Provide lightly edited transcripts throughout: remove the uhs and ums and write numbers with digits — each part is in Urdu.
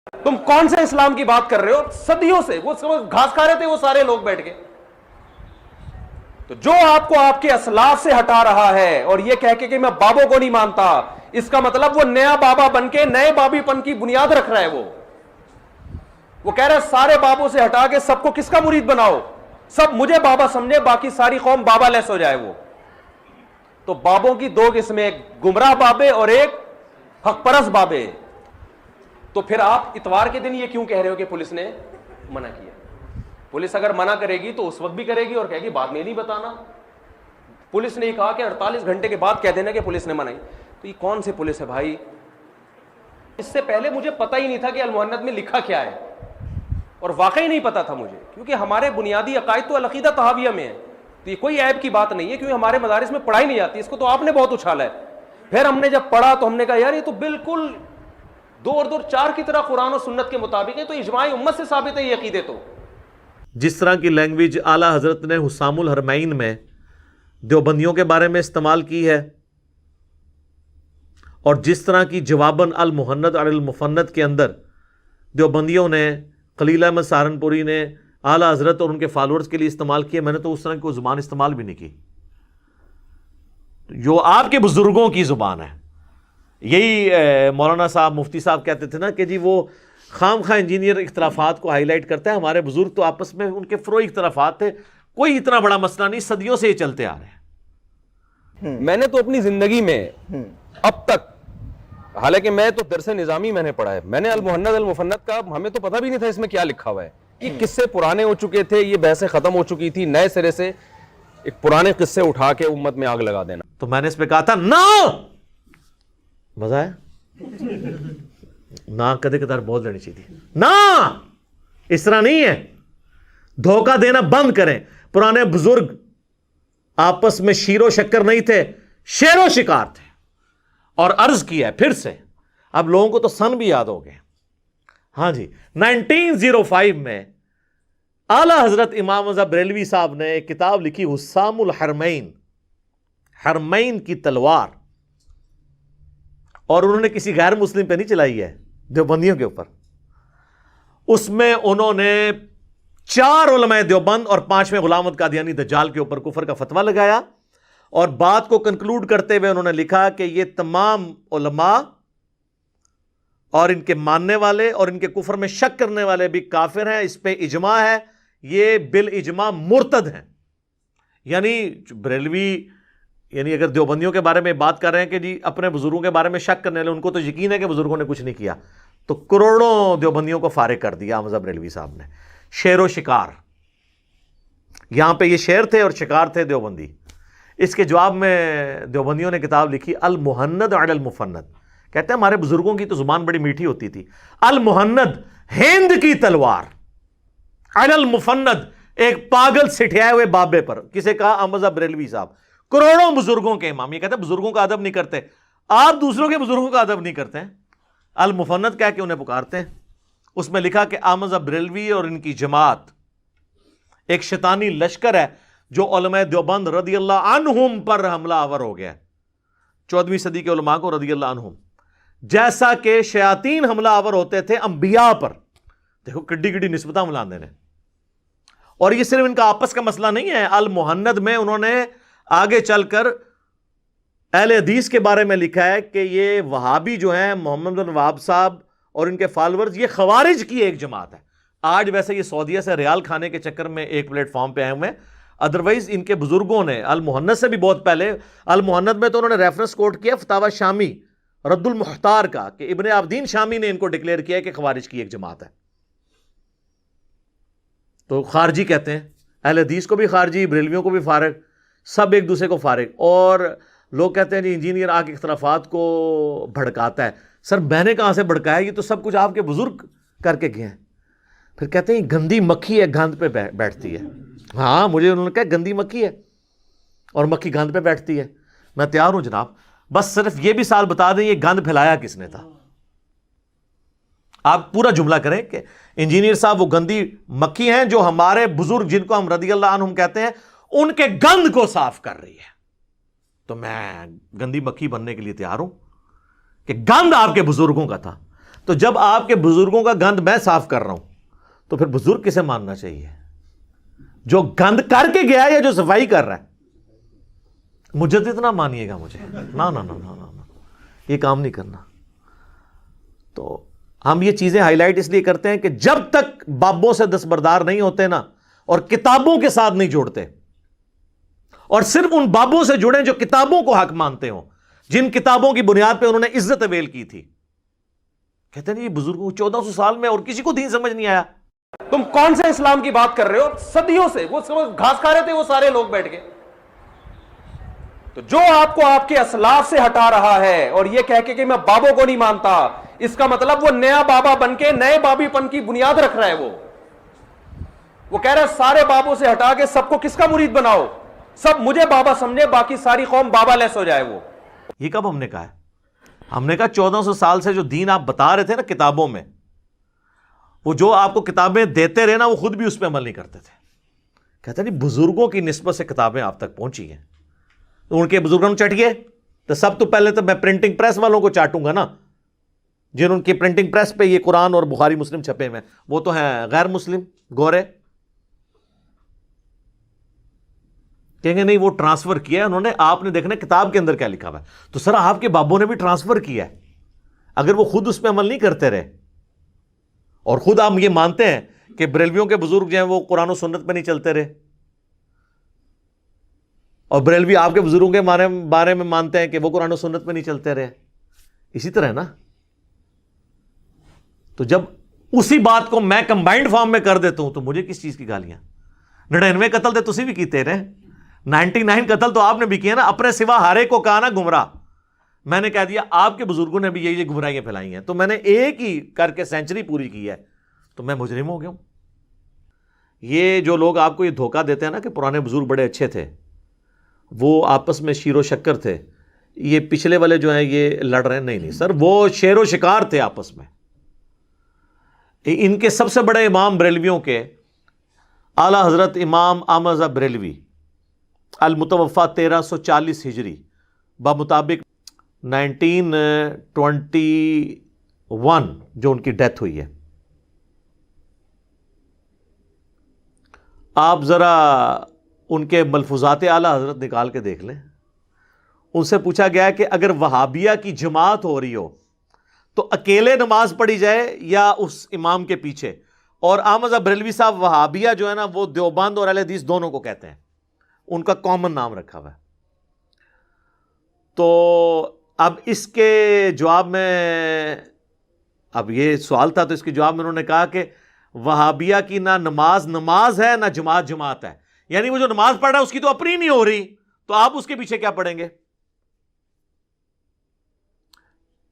تم کون سے اسلام کی بات کر رہے ہو؟ صدیوں سے وہ گھاس کھا رہے تھے وہ سارے لوگ بیٹھ کے. تو جو آپ کو آپ کے اسلاف سے ہٹا رہا ہے اور یہ کہہ کے کہ میں بابوں کو نہیں مانتا، اس کا مطلب وہ نیا بابا بن کے نئے بابی پن کی بنیاد رکھ رہا ہے. وہ کہہ رہا ہے سارے بابوں سے ہٹا کے سب کو کس کا مرید بناؤ، سب مجھے بابا سمجھے، باقی ساری قوم بابا لیس ہو جائے. وہ تو بابوں کی دو قسمیں، ایک گمراہ بابے اور ایک حق پرست بابے. تو پھر آپ اتوار کے دن یہ کیوں کہہ رہے ہو کہ پولیس نے منع کیا؟ پولیس اگر منع کرے گی تو اس وقت بھی کرے گی اور کہے گی بعد میں نہیں بتانا. پولیس نے یہ کہا کہ 48 گھنٹے کے بعد کہہ دینا کہ پولیس نے منع. تو یہ کون سی پولیس ہے بھائی؟ اس سے پہلے مجھے پتہ ہی نہیں تھا کہ المہند میں لکھا کیا ہے، اور واقعی نہیں پتا تھا مجھے، کیونکہ ہمارے بنیادی عقائد تو العقیدہ طحاویہ میں ہے. تو یہ کوئی عیب کی بات نہیں ہے، کیونکہ ہمارے مدارس میں پڑھائی نہیں جاتی. اس کو تو آپ نے بہت اچھالا ہے. پھر ہم نے جب پڑھا تو ہم نے کہا یار یہ تو بالکل دو اور دو چار کی طرح قرآن و سنت کے مطابق ہے، تو اجماع امت سے ثابت ہے یہ عقیدے. تو جس طرح کی لینگویج اعلیٰ حضرت نے حسام الحرمین میں دیوبندیوں کے بارے میں استعمال کی ہے، اور جس طرح کی جواباً المحند علی المفند کے اندر دیوبندیوں نے، خلیل احمد سہارنپوری نے اعلیٰ حضرت اور ان کے فالورز کے لیے استعمال کیے، میں نے تو اس طرح کی کوئی زبان استعمال بھی نہیں کی جو آپ کے بزرگوں کی زبان ہے. یہی مولانا صاحب مفتی صاحب کہتے تھے نا کہ جی وہ خام خواہ انجینئر اختلافات کو ہائی لائٹ کرتا ہے، ہمارے بزرگ تو آپس میں ان کے فروئی اختلافات تھے، کوئی اتنا بڑا مسئلہ نہیں، صدیوں سے یہ چلتے آ رہے ہیں. میں نے تو اپنی زندگی میں اب تک، حالانکہ میں تو درس نظامی میں نے پڑھا ہے، میں نے المحند المفند کا ہمیں تو پتہ بھی نہیں تھا اس میں کیا لکھا ہوا ہے. یہ قصے پرانے ہو چکے تھے، یہ بحثیں ختم ہو چکی تھی، نئے سرے سے ایک پرانے قصے اٹھا کے امت میں آگ لگا دینا. تو میں نے اس پہ کہا تھا نا، مزہ ہے نا، کدے کدار بول دینی چاہیے تھی نا، اس طرح نہیں ہے. دھوکہ دینا بند کریں. پرانے بزرگ آپس میں شیر و شکر نہیں تھے، شیر و شکار تھے. اور عرض کیا ہے پھر سے، اب لوگوں کو تو سن بھی یاد ہو گئے. ہاں جی، 1905 میں اعلیٰ حضرت امام رضا بریلوی صاحب نے ایک کتاب لکھی حسام الحرمین، حرمین کی تلوار، اور انہوں نے کسی غیر مسلم پہ نہیں چلائی ہے، دیوبندیوں کے اوپر. اس میں انہوں نے 4 علماء دیوبند اور 5ویں غلام احمد قادیانی دجال کے اوپر کفر کا فتویٰ لگایا، اور بات کو کنکلوڈ کرتے ہوئے انہوں نے لکھا کہ یہ تمام علماء اور ان کے ماننے والے اور ان کے کفر میں شک کرنے والے بھی کافر ہیں، اس پہ اجماع ہے، یہ بالاجماع مرتد ہیں. یعنی بریلوی، یعنی اگر دیوبندیوں کے بارے میں بات کر رہے ہیں کہ جی اپنے بزرگوں کے بارے میں شک کرنے والے، ان کو تو یقین ہے کہ بزرگوں نے کچھ نہیں کیا، تو کروڑوں دیوبندیوں کو فارغ کر دیا احمد بریلوی صاحب نے. شیر و شکار، یہاں پہ یہ شیر تھے اور شکار تھے دیوبندی. اس کے جواب میں دیوبندیوں نے کتاب لکھی المحند علی المفند. کہتے ہیں ہمارے بزرگوں کی تو زبان بڑی میٹھی ہوتی تھی. المحند ہند کی تلوار، علی المفند ایک پاگل سٹھیائے ہوئے بابے پر. کسے کہا؟ احمد بریلوی صاحب، کروڑوں بزرگوں کے امام. یہ کہتے ہیں بزرگوں کا ادب نہیں کرتے، آپ دوسروں کے بزرگوں کا ادب نہیں کرتے ہیں. المفند کہہ کے انہیں پکارتے ہیں. اس میں لکھا کہ احمد بریلوی اور ان کی جماعت ایک شیطانی لشکر ہے جو علماء دیوبند رضی اللہ عنہم پر حملہ آور ہو گیا. 14ویں صدی کے علماء کو رضی اللہ عنہم، جیسا کہ شیاطین حملہ آور ہوتے تھے انبیاء پر. دیکھو کڈی کڈی نسبتاں ملاندے نے. اور یہ صرف ان کا آپس کا مسئلہ نہیں ہے. المحند میں انہوں نے آگے چل کر اہل حدیث کے بارے میں لکھا ہے کہ یہ وہابی جو ہیں، محمد بن وہاب صاحب اور ان کے فالورز، یہ خوارج کی ایک جماعت ہے. آج ویسے یہ سعودیہ سے ریال کھانے کے چکر میں ایک پلیٹ فارم پہ آئے ہوئے ہیں، ادروائز ان کے بزرگوں نے المحند سے بھی بہت پہلے، المحند میں تو انہوں نے ریفرنس کوٹ کیا فتاوی شامی رد المحتار کا، کہ ابن عابدین شامی نے ان کو ڈکلیئر کیا کہ خوارج کی ایک جماعت ہے. تو خارجی کہتے ہیں، اہل حدیث کو بھی خارجی، بریلویوں کو بھی فارغ، سب ایک دوسرے کو فارغ. اور لوگ کہتے ہیں جی انجینئر آ کے اختلافات کو بھڑکاتا ہے. سر میں نے کہاں سے بھڑکایا؟ یہ تو سب کچھ آپ کے بزرگ کر کے گئے ہیں. پھر کہتے ہیں گندی مکھی ہے گند پہ بیٹھتی ہے. ہاں مجھے انہوں نے کہا گندی مکھی ہے اور مکھی گند پہ بیٹھتی ہے. میں تیار ہوں جناب، بس صرف یہ بھی سال بتا دیں یہ گند پھیلایا کس نے تھا. آپ پورا جملہ کریں کہ انجینئر صاحب وہ گندی مکھی ہیں جو ہمارے بزرگ جن کو ہم رضی اللہ عنہم کہتے ہیں ان کے گند کو صاف کر رہی ہے. تو میں گندی مکھی بننے کے لیے تیار ہوں کہ گند آپ کے بزرگوں کا تھا. تو جب آپ کے بزرگوں کا گند میں صاف کر رہا ہوں تو پھر بزرگ کسے ماننا چاہیے؟ جو گند کر کے گیا یا جو صفائی کر رہا ہے؟ مجدد نہ مانیے گا مجھے، نا نا نا نا نا، یہ کام نہیں کرنا۔ تو ہم یہ چیزیں ہائی لائٹ اس لیے کرتے ہیں کہ جب تک بابوں سے دستبردار نہیں ہوتے نا، اور کتابوں کے ساتھ نہیں جوڑتے، اور صرف ان بابوں سے جڑیں جو کتابوں کو حق مانتے ہوں، جن کتابوں کی بنیاد پہ انہوں نے عزت اویل کی تھی۔ کہتے ہیں یہ بزرگوں 1400 سال میں اور کسی کو دین سمجھ نہیں آیا۔ تم کون سے اسلام کی بات کر رہے ہو؟ صدیوں سے وہ گھاس کھا رہے تھے وہ سارے لوگ بیٹھ کے۔ تو جو آپ کو آپ کے اسلاف سے ہٹا رہا ہے اور یہ کہہ کے کہ میں بابوں کو نہیں مانتا، اس کا مطلب وہ نیا بابا بن کے نئے بابی پن کی بنیاد رکھ رہا ہے۔ وہ کہہ رہا ہے سارے بابوں سے ہٹا کے سب کو کس کا مرید بناؤ، سب مجھے بابا سمجھے، باقی ساری قوم بابا لیس ہو جائے۔ وہ یہ کب ہم نے کہا ہے؟ ہم نے کہا 1400 سال سے جو دین آپ بتا رہے تھے نا کتابوں میں، وہ جو آپ کو کتابیں دیتے رہے نا، وہ خود بھی اس پہ عمل نہیں کرتے تھے۔ کہتے نہیں بزرگوں کی نسبت سے کتابیں آپ تک پہنچی ہیں، تو ان کے بزرگوں چٹیے تو سب تو پہلے تو میں پرنٹنگ پریس والوں کو چاٹوں گا نا، جن کی پرنٹنگ پریس پہ یہ قرآن اور بخاری مسلم چھپے ہوئے، وہ تو ہیں غیر مسلم گورے۔ کہیں گے نہیں وہ ٹرانسفر کیا ہے انہوں نے، آپ نے دیکھنا کتاب کے اندر کیا لکھا ہوا ہے۔ تو سر آپ کے بابوں نے بھی ٹرانسفر کیا ہے، اگر وہ خود اس پہ عمل نہیں کرتے رہے، اور خود آپ یہ مانتے ہیں کہ بریلویوں کے بزرگ جو ہیں وہ قرآن و سنت پہ نہیں چلتے رہے، اور بریلوی آپ کے بزرگوں کے بارے میں مانتے ہیں کہ وہ قرآن و سنت پہ نہیں چلتے رہے، اسی طرح نا۔ تو جب اسی بات کو میں کمبائنڈ فارم میں کر دیتا ہوں تو مجھے کس چیز کی گالیاں؟ 99 قتل تو تسی بھی کیتے رہے، 99 قتل تو آپ نے بھی کیے نا، اپنے سوا ہر ایک کو کہا نا گمراہ۔ میں نے کہہ دیا آپ کے بزرگوں نے بھی یہ گمراہیاں پھیلائی ہیں، تو میں نے ایک ہی کر کے سینچری پوری کی ہے، تو میں مجرم ہو گیا ہوں۔ یہ جو لوگ آپ کو یہ دھوکہ دیتے ہیں نا کہ پرانے بزرگ بڑے اچھے تھے، وہ آپس میں شیر و شکر تھے، یہ پچھلے والے جو ہیں یہ لڑ رہے ہیں، نہیں سر، وہ شیر و شکار تھے آپس میں۔ ان کے سب سے بڑے امام بریلویوں کے اعلیٰ حضرت امام احمد رضا بریلوی المتوفا 1340 ہجری بمطابق 1921 جو ان کی ڈیتھ ہوئی ہے۔ آپ ذرا ان کے ملفوظات اعلیٰ حضرت نکال کے دیکھ لیں۔ ان سے پوچھا گیا کہ اگر وہابیہ کی جماعت ہو رہی ہو تو اکیلے نماز پڑھی جائے یا اس امام کے پیچھے؟ اور احمد بریلوی صاحب وہابیہ جو ہے نا وہ دیوبند اور اہل حدیث دونوں کو کہتے ہیں، ان کا کامن نام رکھا ہوا ہے۔ تو اب اس کے جواب میں، اب یہ سوال تھا تو اس کے جواب میں انہوں نے کہا کہ وہابیہ کی نہ نماز ہے نہ جماعت ہے، یعنی وہ جو نماز پڑھ رہا ہے اس کی تو اپنی نہیں ہو رہی، تو آپ اس کے پیچھے کیا پڑھیں گے؟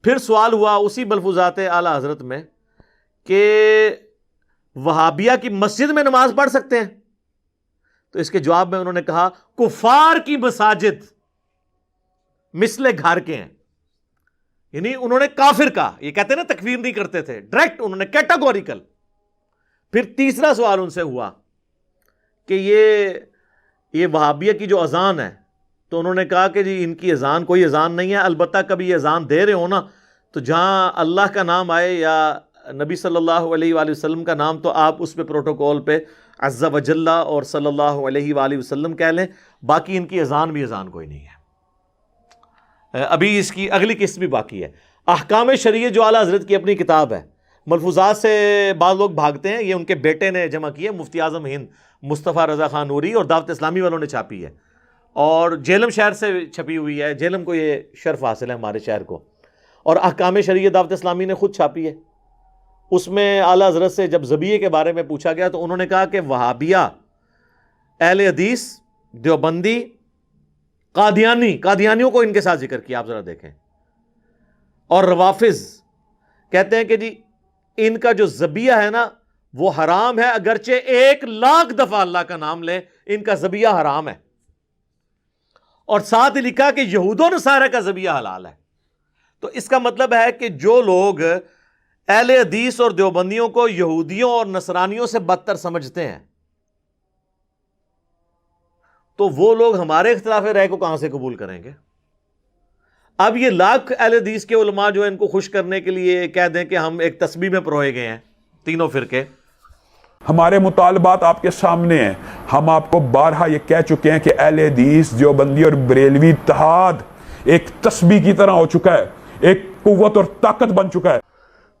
پھر سوال ہوا اسی ملفوظات اعلیٰ حضرت میں کہ وہابیہ کی مسجد میں نماز پڑھ سکتے ہیں؟ تو اس کے جواب میں انہوں نے کہا کفار کی مساجد مثل گھر کے ہیں، یعنی انہوں نے کافر کہا، یہ کہتے ہیں نا تکفیر نہیں کرتے تھے، ڈائریکٹ انہوں نے کیٹاگوریکل۔ پھر تیسرا سوال ان سے ہوا کہ یہ وہابیہ کی جو اذان ہے، تو انہوں نے کہا کہ جی ان کی اذان کوئی اذان نہیں ہے، البتہ کبھی یہ اذان دے رہے ہو نا تو جہاں اللہ کا نام آئے یا نبی صلی اللہ علیہ وآلہ وسلم کا نام تو آپ اس پہ پروٹوکول پہ عز و جل اور صلی اللہ علیہ وآلہ وسلم کہہ لیں، باقی ان کی اذان بھی اذان کوئی نہیں ہے۔ ابھی اس کی اگلی قسط بھی باقی ہے۔ احکام شریعت جو اعلیٰ حضرت کی اپنی کتاب ہے، ملفوظات سے بعض لوگ بھاگتے ہیں، یہ ان کے بیٹے نے جمع کی ہے، مفتی اعظم ہند مصطفیٰ رضا خان نوری اور دعوت اسلامی والوں نے چھاپی ہے، اور جہلم شہر سے چھپی ہوئی ہے، جہلم کو یہ شرف حاصل ہے ہمارے شہر کو، اور احکام شریعت دعوت اسلامی نے خود چھاپی ہے۔ اس میں اعلیٰ حضرت سے جب ذبیحے کے بارے میں پوچھا گیا تو انہوں نے کہا کہ وہابیہ، اہل حدیث، دیوبندی، قادیانیوں کو ان کے ساتھ ذکر کیا، آپ ذرا دیکھیں، اور روافظ کہتے ہیں کہ جی ان کا جو ذبیحہ ہے نا وہ حرام ہے، اگرچہ 1,00,000 دفعہ اللہ کا نام لے ان کا ذبیحہ حرام ہے، اور ساتھ ہی لکھا کہ یہود و نصارہ کا ذبیحہ حلال ہے۔ تو اس کا مطلب ہے کہ جو لوگ اہل حدیث اور دیوبندیوں کو یہودیوں اور نصرانیوں سے بدتر سمجھتے ہیں، تو وہ لوگ ہمارے اختلاف رائے کو کہاں سے قبول کریں گے؟ اب یہ لاکھ اہل حدیث کے علماء جو ہیں ان کو خوش کرنے کے لیے کہہ دیں کہ ہم ایک تسبیح میں پروئے گئے ہیں تینوں فرقے. ہمارے مطالبات آپ کے سامنے ہیں. ہم آپ کو بارہا یہ کہہ چکے ہیں کہ اہل حدیث دیوبندی اور بریلوی اتحاد ایک تسبیح کی طرح ہو چکا ہے, ایک قوت اور طاقت بن چکا ہے.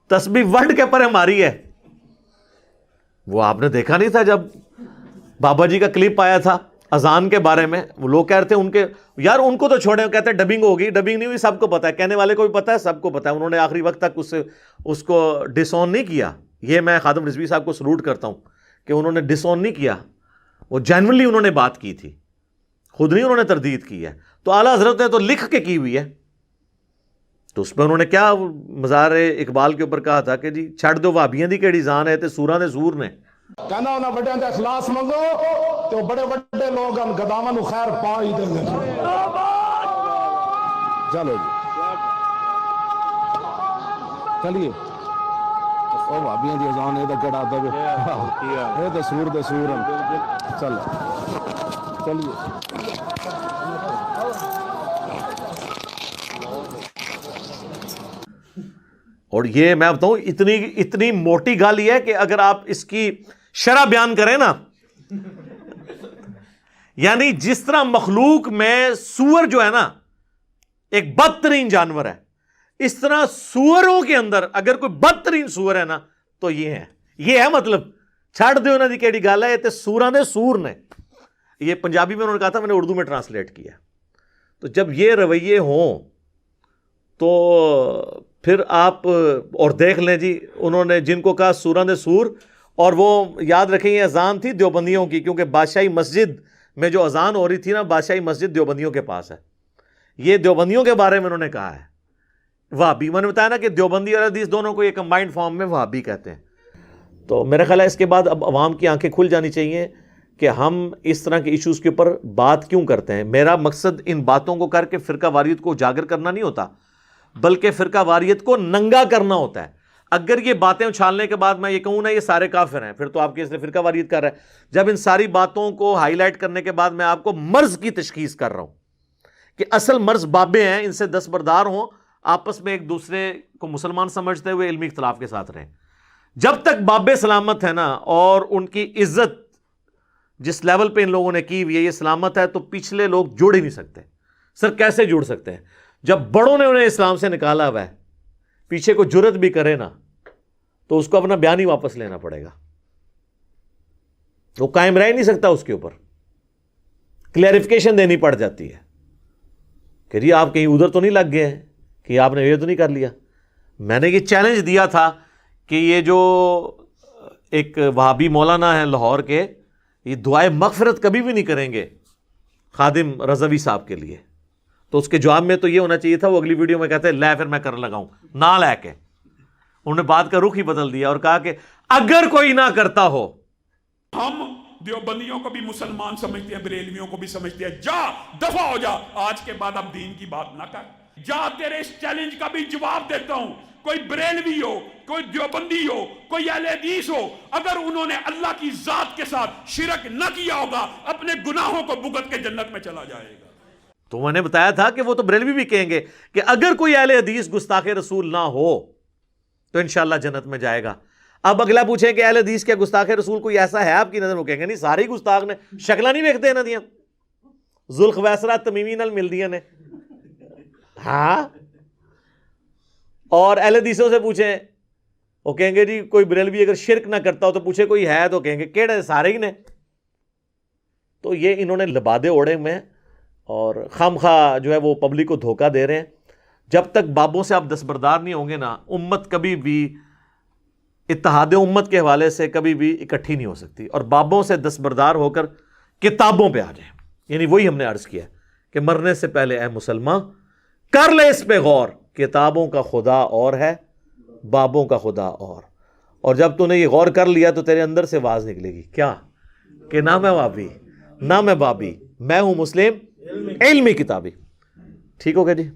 تسبیح ورڈ کے پر ہماری ہے. وہ آپ نے دیکھا نہیں تھا جب بابا جی کا کلپ آیا تھا اذان کے بارے میں, وہ لوگ کہہ رہے تھے ان کے یار ان کو تو چھوڑیں, کہتے ہیں ڈبنگ ہوگی. ڈبنگ نہیں ہوئی, سب کو پتا ہے, کہنے والے کو بھی پتا ہے, سب کو پتا ہے. انہوں نے آخری وقت تک اس کو ڈس آن نہیں کیا. یہ میں خادم رضوی صاحب کو سلوٹ کرتا ہوں کہ انہوں نے ڈس آن نہیں کیا, وہ جینوئنلی انہوں نے بات کی تھی, خود نہیں انہوں نے تردید کی ہے. تو اعلیٰ حضرت نے تو لکھ کے کی ہوئی ہے. تو اس پہ انہوں نے کیا مزار اقبال کے اوپر کہا تھا کہ جی چھڑ دو وہابیاں دی کیڑی جان ہے تے سوراں دے سور نے. کہنا انہاں بڑیاں دا اخلاص منگو تے بڑے بڑے لوگ ہم گداواں نو خیر پا ہی دیں گے. چلو جی چلیے او بھابیاں دی اذان اے تے کیڑا دے اے تے سور ہیں. چلو چلیے. اور یہ میں بتاؤں اتنی موٹی گالی ہے کہ اگر آپ اس کی شرح بیان کریں نا, یعنی جس طرح مخلوق میں سور جو ہے نا ایک بدترین جانور ہے, اس طرح سوروں کے اندر اگر کوئی بدترین سور ہے نا تو یہ ہے. مطلب چھڑ دے انہاں دی کیڑی گل ہے, تے سوراں دے سور نے. یہ پنجابی میں انہوں نے کہا تھا, میں نے اردو میں ٹرانسلیٹ کیا. تو جب یہ رویے ہوں تو پھر آپ اور دیکھ لیں جی, انہوں نے جن کو کہا سوراں دے سور, اور وہ یاد رکھیں یہ اذان تھی دیوبندیوں کی, کیونکہ بادشاہی مسجد میں جو اذان ہو رہی تھی نا, بادشاہی مسجد دیوبندیوں کے پاس ہے. یہ دیوبندیوں کے بارے میں انہوں نے کہا ہے. وہابی, میں نے بتایا نا کہ دیوبندی اور حدیث دونوں کو یہ کمبائنڈ فارم میں وہابی کہتے ہیں. تو میرا خیال ہے اس کے بعد اب عوام کی آنکھیں کھل جانی چاہیے کہ ہم اس طرح کے ایشوز کے اوپر بات کیوں کرتے ہیں. میرا مقصد ان باتوں کو کر کے فرقہ واریت کو اجاگر کرنا نہیں ہوتا, بلکہ فرقہ واریت کو ننگا کرنا ہوتا ہے. اگر یہ باتیں اچھالنے کے بعد میں یہ کہوں نا یہ سارے کافر ہیں, پھر تو آپ کے اس نے فرقہ واریت کر رہا ہے. جب ان ساری باتوں کو ہائی لائٹ کرنے کے بعد میں آپ کو مرض کی تشخیص کر رہا ہوں کہ اصل مرض بابے ہیں, ان سے دستبردار ہوں, آپس میں ایک دوسرے کو مسلمان سمجھتے ہوئے علمی اختلاف کے ساتھ رہیں. جب تک بابے سلامت ہے نا, اور ان کی عزت جس لیول پہ ان لوگوں نے کی ہوئی ہے یہ سلامت ہے, تو پچھلے لوگ جوڑ ہی نہیں سکتے. سر کیسے جوڑ سکتے ہیں جب بڑوں نے انہیں اسلام سے نکالا ہوا ہے؟ پیچھے کو جرت بھی کرے نا تو اس کو اپنا بیان ہی واپس لینا پڑے گا, وہ قائم رہ نہیں سکتا. اس کے اوپر کلیریفیکیشن دینی پڑ جاتی ہے کہ جی آپ کہیں ادھر تو نہیں لگ گئے ہیں, کہ آپ نے یہ تو نہیں کر لیا. میں نے یہ چیلنج دیا تھا کہ یہ جو ایک وہابی مولانا ہے لاہور کے, یہ دعائے مغفرت کبھی بھی نہیں کریں گے خادم رضوی صاحب کے لیے. تو اس کے جواب میں تو یہ ہونا چاہیے تھا, وہ اگلی ویڈیو میں کہتے ہیں لے پھر میں کر لگاؤں, نہ لے کے انہوں نے بات کا رخ ہی بدل دیا اور کہا کہ اگر کوئی نہ کرتا ہو. ہم دیوبندیوں کو بھی مسلمان سمجھتے ہیں, بریلویوں کو بھی سمجھتے ہیں. جا دفع ہو جا, آج کے بعد اب دین کی بات نہ کر. جا تیرے اس چیلنج کا بھی جواب دیتا ہوں. کوئی بریلوی ہو, کوئی دیوبندی ہو, کوئی اہل حدیث ہو, اگر انہوں نے اللہ کی ذات کے ساتھ شرک نہ کیا ہوگا, اپنے گناہوں کو بھگت کے جنت میں چلا جائے گا. تو میں نے بتایا تھا کہ وہ تو بریلوی بھی کہیں گے کہ اگر کوئی اہل حدیث گستاخ رسول نہ ہو تو انشاءاللہ جنت میں جائے گا. اب اگلا پوچھیں کہ اہل حدیث کیا گستاخ رسول کوئی ایسا ہے آپ کی نظر میں؟ کہیں گے نہیں, سارے گستاخ نے, شکلہ نہیں ویکھتے انہاں دیاں, ذوالخویسرہ تمیمی نال ملدیاں نے. ہاں, اور اہل حدیثوں سے پوچھیں, وہ کہیں گے جی کوئی بریلوی اگر شرک نہ کرتا ہو تو پوچھے کوئی ہے, تو کہیں گے کیڑے, سارے ہی نے. تو یہ انہوں نے لبادے اوڑے میں اور خامخواہ جو ہے وہ پبلک کو دھوکہ دے رہے ہیں. جب تک بابوں سے آپ دستبردار نہیں ہوں گے نا, امت کبھی بھی اتحاد امت کے حوالے سے کبھی بھی اکٹھی نہیں ہو سکتی. اور بابوں سے دستبردار ہو کر کتابوں پہ آ جائیں. یعنی وہی ہم نے عرض کیا کہ مرنے سے پہلے اے مسلمان کر لے اس پہ غور, کتابوں کا خدا اور ہے, بابوں کا خدا اور جب تو نے یہ غور کر لیا تو تیرے اندر سے آواز نکلے گی کیا, کہ نہ میں وابی نہ میں بابی, میں ہوں مسلم علمی کتابی. ٹھیک ہو گیا جی.